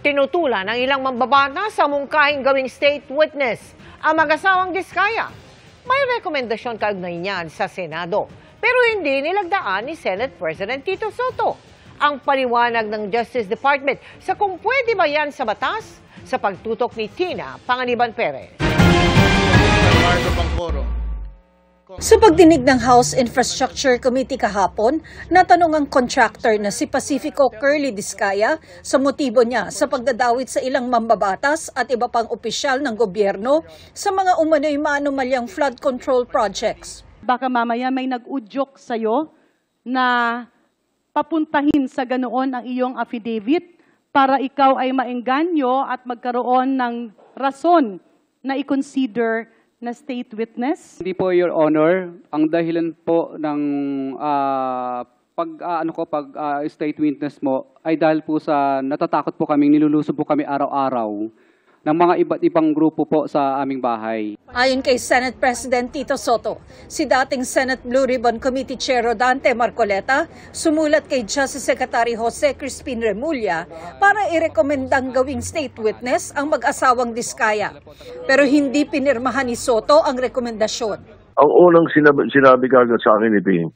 Tinutulan ng ilang mambabata sa mungkahing gawing state witness ang mag-asawang Diskaya. May rekomendasyon kaugnay niyan sa Senado, pero hindi nilagdaan ni Senate President Tito Soto. Ang paliwanag ng Justice Department sa kung pwede ba yan sa batas sa pagtutok ni Tina Panganiban Perez. Sa pagdinig ng House Infrastructure Committee kahapon, natanong ang contractor na si Pacifico Curly Diskaya sa motibo niya sa pagdadawit sa ilang mambabatas at iba pang opisyal ng gobyerno sa mga umano'y maanumalyang flood control projects. Baka mamaya may nag-udyok sa'yo na papuntahin sa ganoon ang iyong affidavit para ikaw ay maengganyo at magkaroon ng rason na i-consider na state witness? Hindi po, Your Honor. Ang dahilan po ng state witness mo ay dahil po sa natatakot po kaming nilulusob po kami araw-araw ng mga iba't ibang grupo po sa aming bahay. Ayon kay Senate President Tito Soto, si dating Senate Blue Ribbon Committee Chair Rodante Marcoleta sumulat kay Justice Secretary Jose Crispin Remulla para irekomendang gawing state witness ang mag-asawang Diskaya. Pero hindi pinirmahan ni Soto ang rekomendasyon. Ang unang sinabi kagad sa akin ni Ping,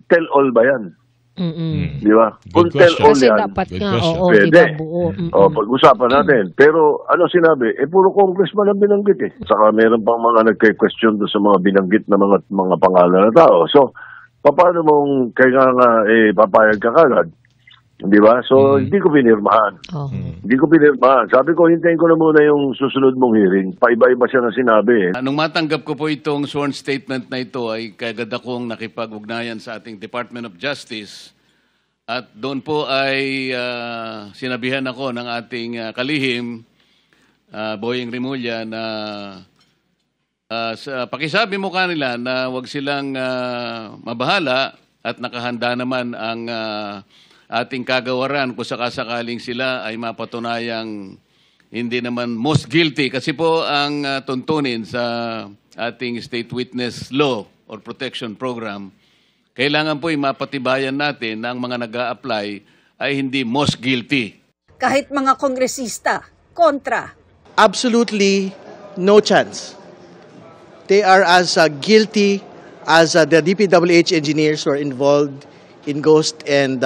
tell all ba yan? Di ba? Kung tell all Kasi yan, dapat nga, pwede. buo. Pag-usapan natin. Pero ano sinabi? Puro congressman ang binanggit eh. Saka meron pang mga nagka-question doon sa mga binanggit na mga pangalan na tao. So, paano mong kaya nga papayag ka kagad? Di ba? So, hindi ko pinirmahan. Hindi ko pinirmahan. Sabi ko, hintayin ko na muna yung susunod mong hearing. Paiba-iba siya na sinabi eh. Nung matanggap ko po itong sworn statement na ito ay kagad akong nakipag-ugnayan sa ating Department of Justice. At doon po ay sinabihan ako ng ating kalihim, Boying Remulla, na pakisabi mo kanila na wag silang mabahala at nakahanda naman ang ating kagawaran kung sakasakaling sila ay mapatunayang hindi naman most guilty. Kasi po ang tuntunin sa ating state witness law or protection program, kailangan po mapatibayan natin na ang mga nag-a-apply ay hindi most guilty. Kahit mga kongresista, kontra. Absolutely no chance. They are as guilty as the DPWH engineers who are involved in ghost and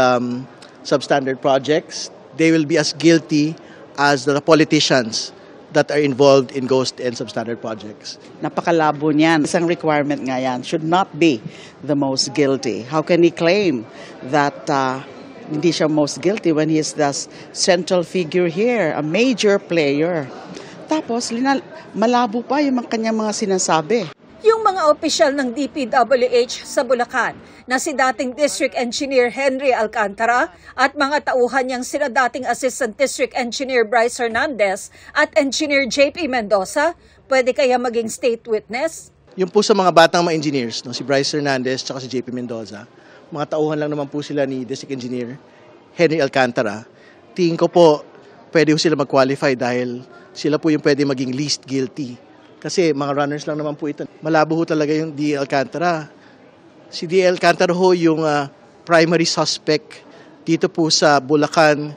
substandard projects. They will be as guilty as the politicians that are involved in ghost and substandard projects. Napakalabo niyan. Isang requirement nga yan, should not be the most guilty. How can he claim that hindi siya most guilty when he is the central figure here, a major player? Tapos, malabo pa yung kanyang mga sinasabi. Yung mga opisyal ng DPWH sa Bulacan na si dating District Engineer Henry Alcantara at mga tauhan niyang sina dating Assistant District Engineer Bryce Hernandez at Engineer JP Mendoza, pwede kaya maging state witness? Yung po sa mga batang mga engineers, si Bryce Hernandez at si JP Mendoza, mga tauhan lang naman po sila ni District Engineer Henry Alcantara. Tingin ko po, pwede po sila mag-qualify dahil sila po yung pwede maging least guilty. Kasi mga runners lang naman po ito. Malabo ho talaga yung D. Alcantara. Si D. Alcantara ho yung primary suspect dito po sa Bulacan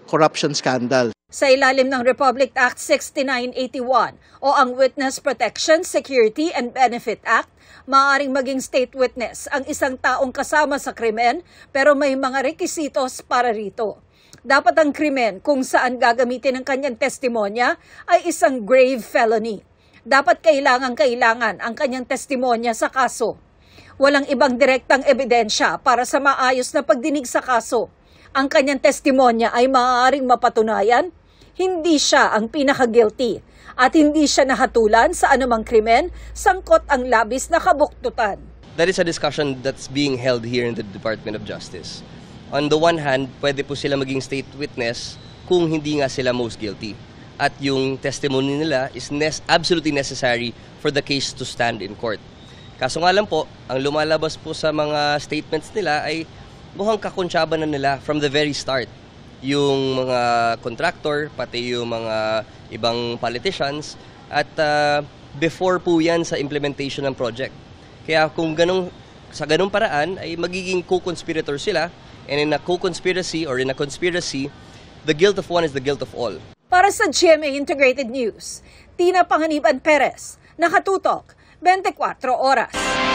corruption scandal. Sa ilalim ng Republic Act 6981 o ang Witness Protection, Security and Benefit Act, maaaring maging state witness ang isang taong kasama sa krimen pero may mga rekisitos para rito. Dapat ang krimen kung saan gagamitin ang kanyang testimonya ay isang grave felony. Dapat kailangan ang kanyang testimonya sa kaso. Walang ibang direktang ebidensya para sa maayos na pagdinig sa kaso. Ang kanyang testimonya ay maaaring mapatunayan, hindi siya ang pinaka-guilty at hindi siya nahatulan sa anumang krimen, sangkot ang labis na kabuktutan. That is a discussion that's being held here in the Department of Justice. On the one hand, pwede po sila maging state witness kung hindi nga sila most guilty. At yung testimony nila is absolutely necessary for the case to stand in court. Kaso nga lang po, ang lumalabas po sa mga statements nila ay mukhang kakonsyaba na nila from the very start. Yung mga contractor, pati yung mga ibang politicians, at before po yan sa implementation ng project. Kaya kung sa ganung paraan ay magiging co-conspirator sila, and in a co-conspiracy or in a conspiracy, the guilt of one is the guilt of all. Para sa GMA Integrated News, Tina Panganiban Perez, nakatutok, 24 oras.